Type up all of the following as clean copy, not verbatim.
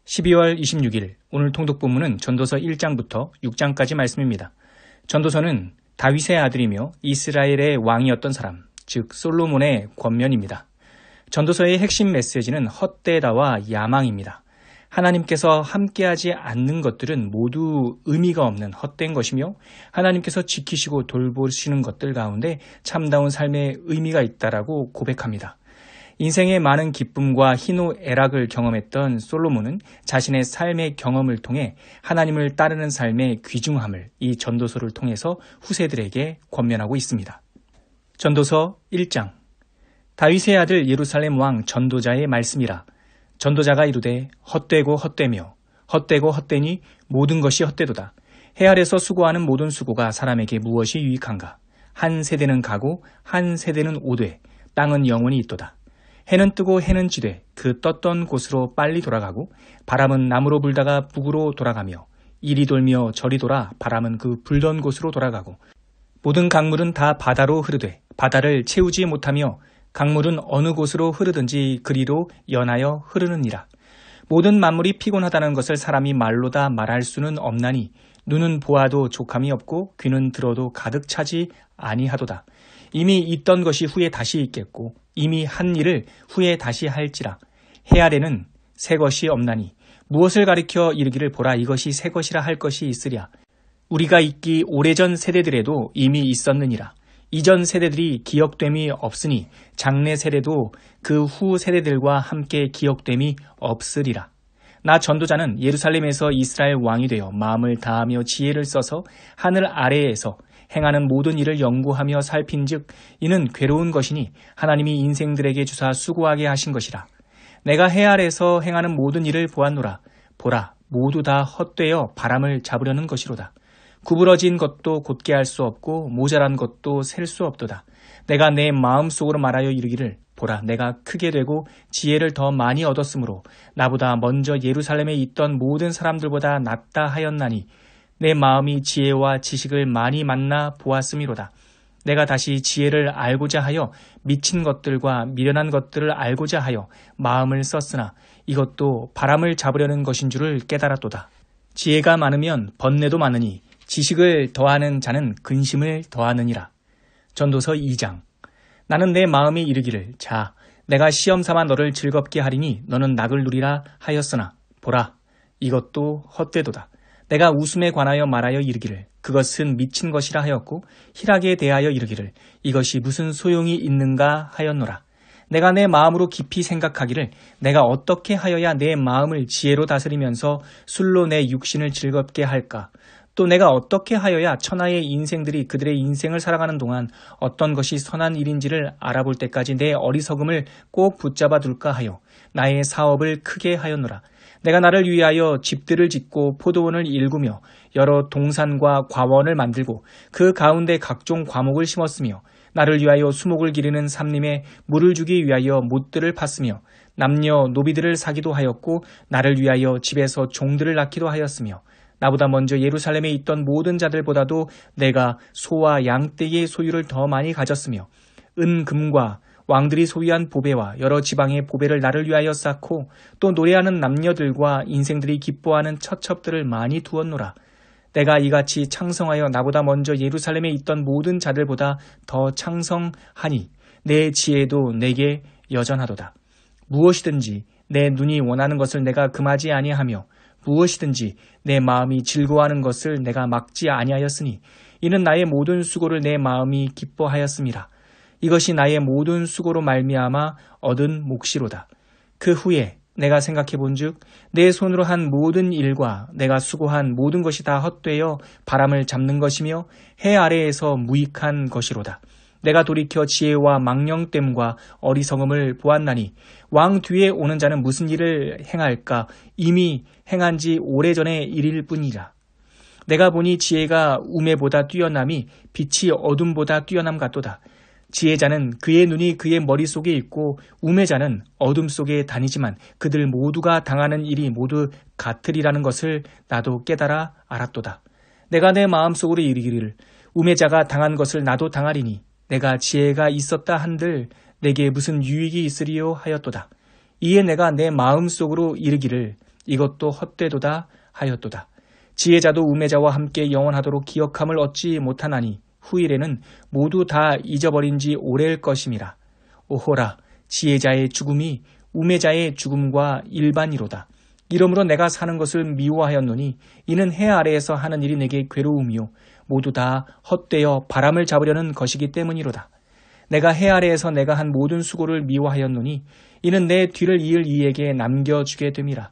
12월 26일 오늘 통독본문은 전도서 1장부터 6장까지 말씀입니다. 전도서는 다윗의 아들이며 이스라엘의 왕이었던 사람, 즉 솔로몬의 권면입니다. 전도서의 핵심 메시지는 헛되다와 야망입니다. 하나님께서 함께하지 않는 것들은 모두 의미가 없는 헛된 것이며 하나님께서 지키시고 돌보시는 것들 가운데 참다운 삶의 의미가 있다라고 고백합니다. 인생의 많은 기쁨과 희노애락을 경험했던 솔로몬은 자신의 삶의 경험을 통해 하나님을 따르는 삶의 귀중함을 이 전도서를 통해서 후세들에게 권면하고 있습니다. 전도서 1장 다윗의 아들 예루살렘 왕 전도자의 말씀이라. 전도자가 이르되 헛되고 헛되며 헛되고 헛되니 모든 것이 헛되도다. 해 아래서 수고하는 모든 수고가 사람에게 무엇이 유익한가. 한 세대는 가고 한 세대는 오되 땅은 영원히 있도다. 해는 뜨고 해는 지되 그 떴던 곳으로 빨리 돌아가고 바람은 남으로 불다가 북으로 돌아가며 이리 돌며 저리 돌아 바람은 그 불던 곳으로 돌아가고 모든 강물은 다 바다로 흐르되 바다를 채우지 못하며 강물은 어느 곳으로 흐르든지 그리로 연하여 흐르느니라. 모든 만물이 피곤하다는 것을 사람이 말로 다 말할 수는 없나니 눈은 보아도 족함이 없고 귀는 들어도 가득 차지 아니하도다. 이미 있던 것이 후에 다시 있겠고 이미 한 일을 후에 다시 할지라. 해 아래는 새 것이 없나니 무엇을 가리켜 이르기를 보라 이것이 새 것이라 할 것이 있으랴. 우리가 있기 오래전 세대들에도 이미 있었느니라. 이전 세대들이 기억됨이 없으니 장래 세대도 그 후 세대들과 함께 기억됨이 없으리라. 나 전도자는 예루살렘에서 이스라엘 왕이 되어 마음을 다하며 지혜를 써서 하늘 아래에서 행하는 모든 일을 연구하며 살핀즉 이는 괴로운 것이니 하나님이 인생들에게 주사 수고하게 하신 것이라. 내가 해 아래에서 행하는 모든 일을 보았노라. 보라 모두 다 헛되어 바람을 잡으려는 것이로다. 구부러진 것도 곧게 할 수 없고 모자란 것도 셀 수 없도다. 내가 내 마음속으로 말하여 이르기를 보라 내가 크게 되고 지혜를 더 많이 얻었으므로 나보다 먼저 예루살렘에 있던 모든 사람들보다 낫다 하였나니 내 마음이 지혜와 지식을 많이 만나 보았음이로다. 내가 다시 지혜를 알고자 하여 미친 것들과 미련한 것들을 알고자 하여 마음을 썼으나 이것도 바람을 잡으려는 것인 줄을 깨달았도다. 지혜가 많으면 번뇌도 많으니 지식을 더하는 자는 근심을 더하느니라. 전도서 2장 나는 내 마음이 이르기를 자 내가 시험 삼아 너를 즐겁게 하리니 너는 낙을 누리라 하였으나 보라 이것도 헛되도다. 내가 웃음에 관하여 말하여 이르기를 그것은 미친 것이라 하였고 희락에 대하여 이르기를 이것이 무슨 소용이 있는가 하였노라. 내가 내 마음으로 깊이 생각하기를 내가 어떻게 하여야 내 마음을 지혜로 다스리면서 술로 내 육신을 즐겁게 할까. 또 내가 어떻게 하여야 천하의 인생들이 그들의 인생을 살아가는 동안 어떤 것이 선한 일인지를 알아볼 때까지 내 어리석음을 꼭 붙잡아 둘까 하여 나의 사업을 크게 하였노라. 내가 나를 위하여 집들을 짓고 포도원을 일구며 여러 동산과 과원을 만들고 그 가운데 각종 과목을 심었으며 나를 위하여 수목을 기르는 삼림에 물을 주기 위하여 못들을 팠으며 남녀 노비들을 사기도 하였고 나를 위하여 집에서 종들을 낳기도 하였으며 나보다 먼저 예루살렘에 있던 모든 자들보다도 내가 소와 양떼의 소유를 더 많이 가졌으며 은금과 왕들이 소유한 보배와 여러 지방의 보배를 나를 위하여 쌓고 또 노래하는 남녀들과 인생들이 기뻐하는 처첩들을 많이 두었노라. 내가 이같이 창성하여 나보다 먼저 예루살렘에 있던 모든 자들보다 더 창성하니 내 지혜도 내게 여전하도다. 무엇이든지 내 눈이 원하는 것을 내가 금하지 아니하며 무엇이든지 내 마음이 즐거워하는 것을 내가 막지 아니하였으니 이는 나의 모든 수고를 내 마음이 기뻐하였음이라. 이것이 나의 모든 수고로 말미암아 얻은 몫이로다. 그 후에 내가 생각해 본즉 내 손으로 한 모든 일과 내가 수고한 모든 것이 다 헛되어 바람을 잡는 것이며 해 아래에서 무익한 것이로다. 내가 돌이켜 지혜와 망령됨과 어리석음을 보았나니 왕 뒤에 오는 자는 무슨 일을 행할까 이미 행한 지 오래전의 일일 뿐이라. 내가 보니 지혜가 우매보다 뛰어남이 빛이 어둠보다 뛰어남 같도다. 지혜자는 그의 눈이 그의 머릿속에 있고 우매자는 어둠 속에 다니지만 그들 모두가 당하는 일이 모두 같으리라는 것을 나도 깨달아 알았도다. 내가 내 마음속으로 이르기를 우매자가 당한 것을 나도 당하리니 내가 지혜가 있었다 한들 내게 무슨 유익이 있으리요 하였도다. 이에 내가 내 마음속으로 이르기를 이것도 헛되도다 하였도다. 지혜자도 우매자와 함께 영원하도록 기억함을 얻지 못하나니 후일에는 모두 다 잊어버린 지 오래일 것임이라. 오호라, 지혜자의 죽음이 우매자의 죽음과 일반이로다. 이러므로 내가 사는 것을 미워하였노니 이는 해 아래에서 하는 일이 내게 괴로움이요 모두 다 헛되어 바람을 잡으려는 것이기 때문이로다. 내가 해 아래에서 내가 한 모든 수고를 미워하였노니 이는 내 뒤를 이을 이에게 남겨주게 됨이라.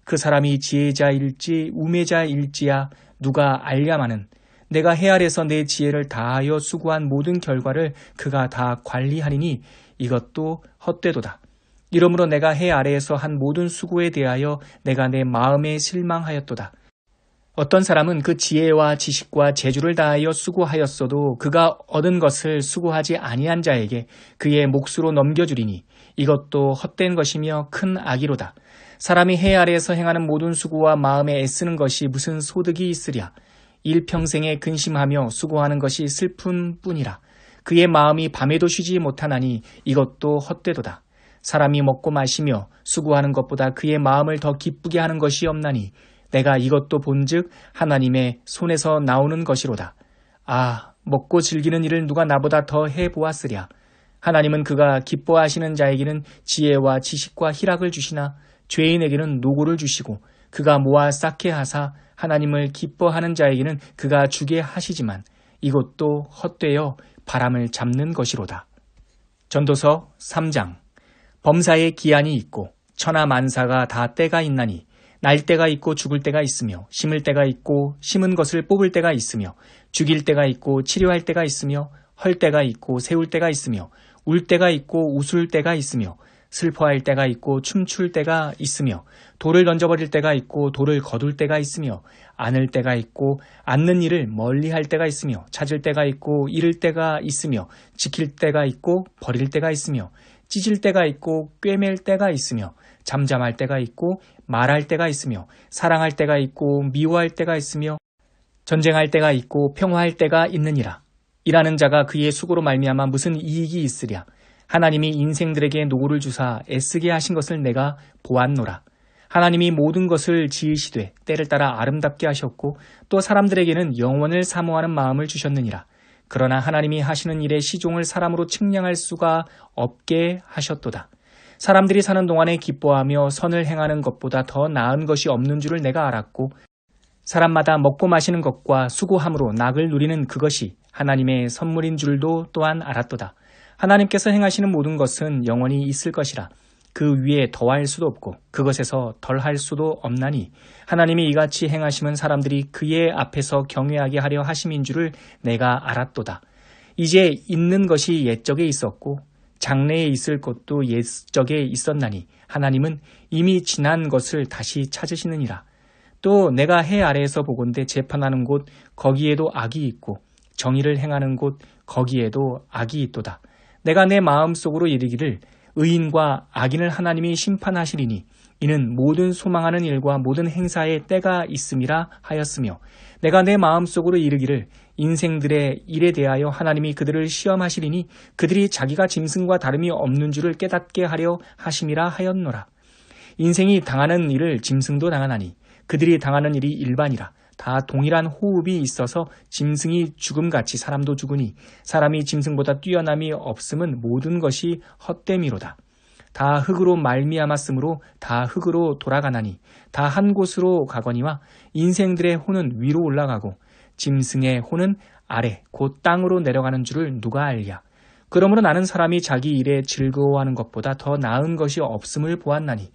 그 사람이 지혜자일지 우매자일지야 누가 알랴마는 내가 해 아래에서 내 지혜를 다하여 수고한 모든 결과를 그가 다 관리하리니 이것도 헛되도다. 이러므로 내가 해 아래에서 한 모든 수고에 대하여 내가 내 마음에 실망하였도다. 어떤 사람은 그 지혜와 지식과 재주를 다하여 수고하였어도 그가 얻은 것을 수고하지 아니한 자에게 그의 몫으로 넘겨주리니 이것도 헛된 것이며 큰 악이로다. 사람이 해 아래에서 행하는 모든 수고와 마음에 애쓰는 것이 무슨 소득이 있으랴. 일평생에 근심하며 수고하는 것이 슬픈 뿐이라. 그의 마음이 밤에도 쉬지 못하나니 이것도 헛되도다. 사람이 먹고 마시며 수고하는 것보다 그의 마음을 더 기쁘게 하는 것이 없나니 내가 이것도 본즉 하나님의 손에서 나오는 것이로다. 아, 먹고 즐기는 일을 누가 나보다 더 해보았으랴. 하나님은 그가 기뻐하시는 자에게는 지혜와 지식과 희락을 주시나 죄인에게는 노고를 주시고 그가 모아 쌓게 하사 하나님을 기뻐하는 자에게는 그가 주게 하시지만 이것도 헛되어 바람을 잡는 것이로다. 전도서 3장. 범사에 기한이 있고 천하 만사가 다 때가 있나니 날 때가 있고 죽을 때가 있으며 심을 때가 있고 심은 것을 뽑을 때가 있으며 죽일 때가 있고 치료할 때가 있으며 헐 때가 있고 세울 때가 있으며 울 때가 있고 웃을 때가 있으며 슬퍼할 때가 있고 춤출 때가 있으며 돌을 던져버릴 때가 있고 돌을 거둘 때가 있으며 안을 때가 있고 앉는 일을 멀리할 때가 있으며 찾을 때가 있고 잃을 때가 있으며 지킬 때가 있고 버릴 때가 있으며 찢을 때가 있고 꿰맬 때가 있으며 잠잠할 때가 있고 말할 때가 있으며 사랑할 때가 있고 미워할 때가 있으며 전쟁할 때가 있고 평화할 때가 있느니라. 일하는 자가 그의 수고로 말미암아 무슨 이익이 있으랴. 하나님이 인생들에게 노고를 주사 애쓰게 하신 것을 내가 보았노라. 하나님이 모든 것을 지으시되 때를 따라 아름답게 하셨고 또 사람들에게는 영원을 사모하는 마음을 주셨느니라. 그러나 하나님이 하시는 일의 시종을 사람으로 측량할 수가 없게 하셨도다. 사람들이 사는 동안에 기뻐하며 선을 행하는 것보다 더 나은 것이 없는 줄을 내가 알았고 사람마다 먹고 마시는 것과 수고함으로 낙을 누리는 그것이 하나님의 선물인 줄도 또한 알았도다. 하나님께서 행하시는 모든 것은 영원히 있을 것이라. 그 위에 더할 수도 없고 그것에서 덜할 수도 없나니 하나님이 이같이 행하심은 사람들이 그의 앞에서 경외하게 하려 하심인 줄을 내가 알았도다. 이제 있는 것이 옛적에 있었고 장래에 있을 것도 옛적에 있었나니 하나님은 이미 지난 것을 다시 찾으시느니라. 또 내가 해 아래에서 보건대 재판하는 곳 거기에도 악이 있고 정의를 행하는 곳 거기에도 악이 있도다. 내가 내 마음속으로 이르기를 의인과 악인을 하나님이 심판하시리니 이는 모든 소망하는 일과 모든 행사에 때가 있음이라 하였으며 내가 내 마음속으로 이르기를 인생들의 일에 대하여 하나님이 그들을 시험하시리니 그들이 자기가 짐승과 다름이 없는 줄을 깨닫게 하려 하심이라 하였노라. 인생이 당하는 일을 짐승도 당하나니 그들이 당하는 일이 일반이라. 다 동일한 호흡이 있어서 짐승이 죽음같이 사람도 죽으니 사람이 짐승보다 뛰어남이 없음은 모든 것이 헛됨이로다. 다 흙으로 말미암았으므로 다 흙으로 돌아가나니 다 한 곳으로 가거니와 인생들의 혼은 위로 올라가고 짐승의 혼은 아래 곧 땅으로 내려가는 줄을 누가 알랴. 그러므로 나는 사람이 자기 일에 즐거워하는 것보다 더 나은 것이 없음을 보았나니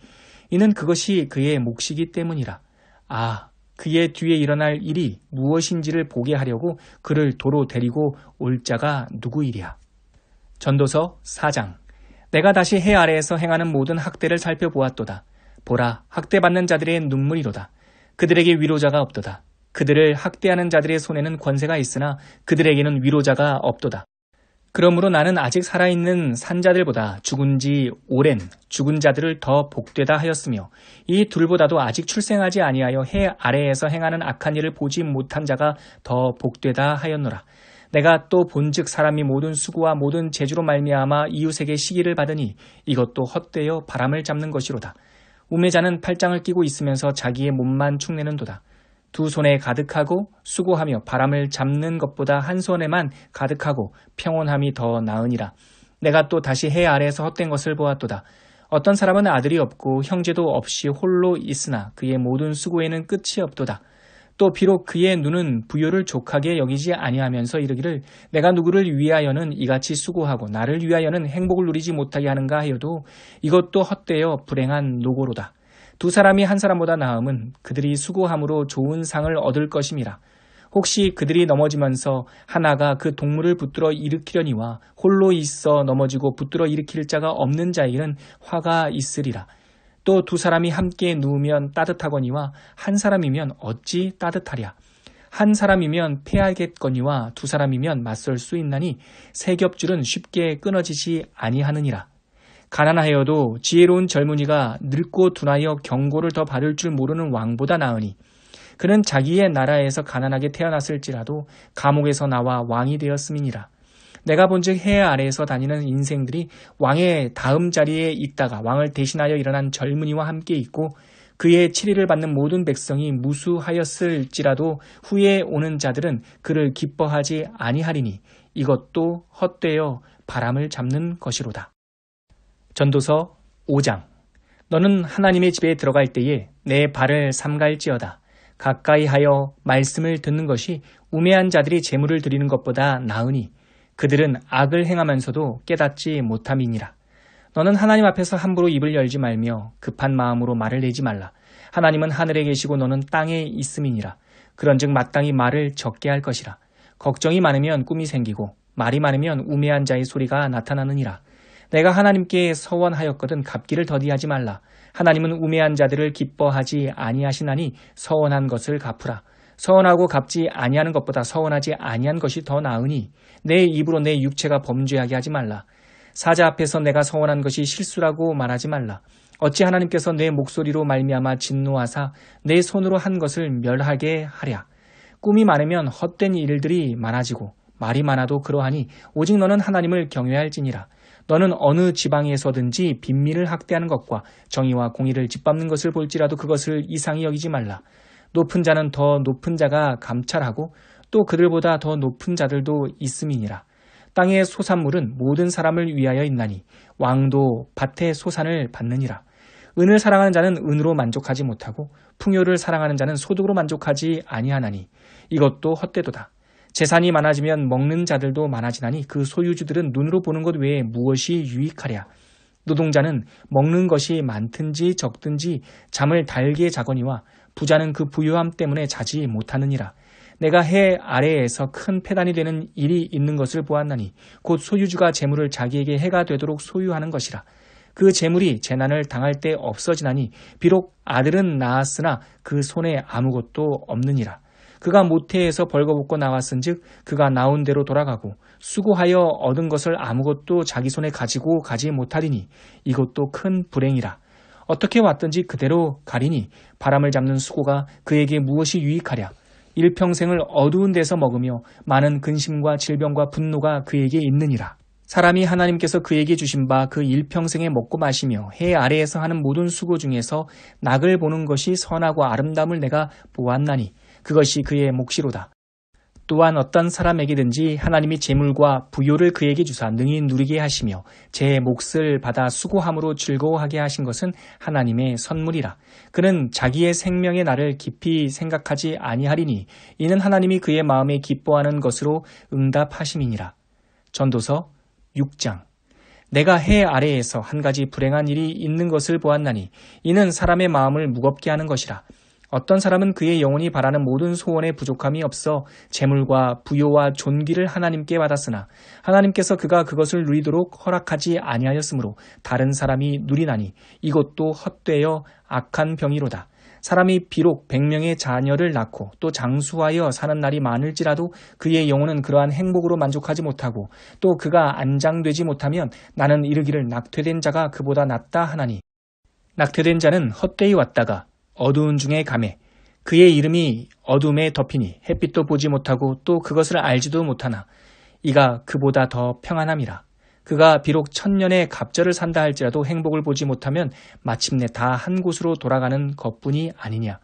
이는 그것이 그의 몫이기 때문이라. 아, 그의 뒤에 일어날 일이 무엇인지를 보게 하려고 그를 도로 데리고 올 자가 누구이랴. 전도서 4장. 내가 다시 해 아래에서 행하는 모든 학대를 살펴보았도다. 보라, 학대받는 자들의 눈물이로다. 그들에게 위로자가 없도다. 그들을 학대하는 자들의 손에는 권세가 있으나 그들에게는 위로자가 없도다. 그러므로 나는 아직 살아있는 산자들보다 죽은 지 오랜 죽은 자들을 더 복되다 하였으며 이 둘보다도 아직 출생하지 아니하여 해 아래에서 행하는 악한 일을 보지 못한 자가 더 복되다 하였노라. 내가 또 본즉 사람이 모든 수고와 모든 재주로 말미암아 이웃에게 시기를 받으니 이것도 헛되어 바람을 잡는 것이로다. 우매자는 팔짱을 끼고 있으면서 자기의 몸만 축내는도다. 두 손에 가득하고 수고하며 바람을 잡는 것보다 한 손에만 가득하고 평온함이 더 나으니라. 내가 또 다시 해 아래에서 헛된 것을 보았도다. 어떤 사람은 아들이 없고 형제도 없이 홀로 있으나 그의 모든 수고에는 끝이 없도다. 또 비록 그의 눈은 부요를 족하게 여기지 아니하면서 이르기를 내가 누구를 위하여는 이같이 수고하고 나를 위하여는 행복을 누리지 못하게 하는가 하여도 이것도 헛되어 불행한 노고로다. 두 사람이 한 사람보다 나음은 그들이 수고함으로 좋은 상을 얻을 것임이라. 혹시 그들이 넘어지면서 하나가 그 동물을 붙들어 일으키려니와 홀로 있어 넘어지고 붙들어 일으킬 자가 없는 자에게는 화가 있으리라. 또 두 사람이 함께 누우면 따뜻하거니와 한 사람이면 어찌 따뜻하랴. 한 사람이면 패하겠거니와 두 사람이면 맞설 수 있나니 세 겹줄은 쉽게 끊어지지 아니하느니라. 가난하여도 지혜로운 젊은이가 늙고 둔하여 경고를 더 받을 줄 모르는 왕보다 나으니 그는 자기의 나라에서 가난하게 태어났을지라도 감옥에서 나와 왕이 되었음이니라. 내가 본즉 해 아래에서 다니는 인생들이 왕의 다음 자리에 있다가 왕을 대신하여 일어난 젊은이와 함께 있고 그의 치리를 받는 모든 백성이 무수하였을지라도 후에 오는 자들은 그를 기뻐하지 아니하리니 이것도 헛되어 바람을 잡는 것이로다. 전도서 5장. 너는 하나님의 집에 들어갈 때에 내 발을 삼갈지어다. 가까이 하여 말씀을 듣는 것이 우매한 자들이 재물을 드리는 것보다 나으니 그들은 악을 행하면서도 깨닫지 못함이니라. 너는 하나님 앞에서 함부로 입을 열지 말며 급한 마음으로 말을 내지 말라. 하나님은 하늘에 계시고 너는 땅에 있음이니라. 그런즉 마땅히 말을 적게 할 것이라. 걱정이 많으면 꿈이 생기고 말이 많으면 우매한 자의 소리가 나타나느니라. 내가 하나님께 서원하였거든 갚기를 더디하지 말라. 하나님은 우매한 자들을 기뻐하지 아니하시나니 서원한 것을 갚으라. 서원하고 갚지 아니하는 것보다 서원하지 아니한 것이 더 나으니 내 입으로 내 육체가 범죄하게 하지 말라. 사자 앞에서 내가 서원한 것이 실수라고 말하지 말라. 어찌 하나님께서 내 목소리로 말미암아 진노하사 내 손으로 한 것을 멸하게 하랴. 꿈이 많으면 헛된 일들이 많아지고 말이 많아도 그러하니 오직 너는 하나님을 경외할지니라. 너는 어느 지방에서든지 빈민을 학대하는 것과 정의와 공의를 짓밟는 것을 볼지라도 그것을 이상히 여기지 말라. 높은 자는 더 높은 자가 감찰하고 또 그들보다 더 높은 자들도 있음이니라. 땅의 소산물은 모든 사람을 위하여 있나니 왕도 밭의 소산을 받느니라. 은을 사랑하는 자는 은으로 만족하지 못하고 풍요를 사랑하는 자는 소득으로 만족하지 아니하나니 이것도 헛되도다. 재산이 많아지면 먹는 자들도 많아지나니 그 소유주들은 눈으로 보는 것 외에 무엇이 유익하랴. 노동자는 먹는 것이 많든지 적든지 잠을 달게 자거니와 부자는 그 부유함 때문에 자지 못하느니라. 내가 해 아래에서 큰 패단이 되는 일이 있는 것을 보았나니 곧 소유주가 재물을 자기에게 해가 되도록 소유하는 것이라. 그 재물이 재난을 당할 때 없어지나니 비록 아들은 낳았으나 그 손에 아무것도 없느니라. 그가 모태에서 벌거벗고 나왔은즉 그가 나온 대로 돌아가고 수고하여 얻은 것을 아무것도 자기 손에 가지고 가지 못하리니 이것도 큰 불행이라. 어떻게 왔든지 그대로 가리니 바람을 잡는 수고가 그에게 무엇이 유익하랴. 일평생을 어두운 데서 먹으며 많은 근심과 질병과 분노가 그에게 있느니라. 사람이 하나님께서 그에게 주신 바 그 일평생에 먹고 마시며 해 아래에서 하는 모든 수고 중에서 낙을 보는 것이 선하고 아름다움을 내가 보았나니 그것이 그의 몫이로다. 또한 어떤 사람에게든지 하나님이 재물과 부요를 그에게 주사 능히 누리게 하시며 제 몫을 받아 수고함으로 즐거워하게 하신 것은 하나님의 선물이라. 그는 자기의 생명의 날을 깊이 생각하지 아니하리니 이는 하나님이 그의 마음에 기뻐하는 것으로 응답하심이니라. 전도서 6장. 내가 해 아래에서 한 가지 불행한 일이 있는 것을 보았나니 이는 사람의 마음을 무겁게 하는 것이라. 어떤 사람은 그의 영혼이 바라는 모든 소원에 부족함이 없어 재물과 부요와 존귀를 하나님께 받았으나 하나님께서 그가 그것을 누리도록 허락하지 아니하였으므로 다른 사람이 누리나니 이것도 헛되어 악한 병이로다. 사람이 비록 100명의 자녀를 낳고 또 장수하여 사는 날이 많을지라도 그의 영혼은 그러한 행복으로 만족하지 못하고 또 그가 안장되지 못하면 나는 이르기를 낙퇴된 자가 그보다 낫다 하나니 낙퇴된 자는 헛되이 왔다가 어두운 중에 가매 그의 이름이 어둠에 덮이니 햇빛도 보지 못하고 또 그것을 알지도 못하나 이가 그보다 더 평안함이라. 그가 비록 1000년의 갑절을 산다 할지라도 행복을 보지 못하면 마침내 다 한 곳으로 돌아가는 것뿐이 아니냐.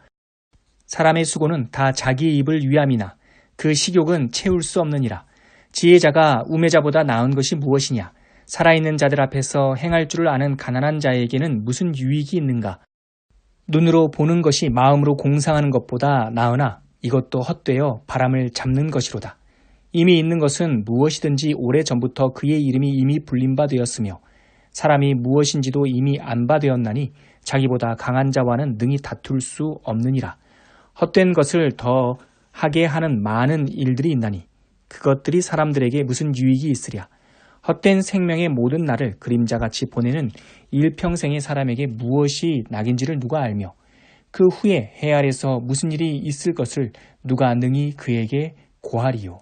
사람의 수고는 다 자기의 입을 위함이나 그 식욕은 채울 수 없느니라. 지혜자가 우매자보다 나은 것이 무엇이냐. 살아있는 자들 앞에서 행할 줄을 아는 가난한 자에게는 무슨 유익이 있는가. 눈으로 보는 것이 마음으로 공상하는 것보다 나으나 이것도 헛되어 바람을 잡는 것이로다. 이미 있는 것은 무엇이든지 오래전부터 그의 이름이 이미 불린 바 되었으며 사람이 무엇인지도 이미 안 바 되었나니 자기보다 강한 자와는 능히 다툴 수 없느니라. 헛된 것을 더 하게 하는 많은 일들이 있나니 그것들이 사람들에게 무슨 유익이 있으랴. 헛된 생명의 모든 날을 그림자같이 보내는 일평생의 사람에게 무엇이 낙인지를 누가 알며 그 후에 해 아래서 무슨 일이 있을 것을 누가 능히 그에게 고하리요.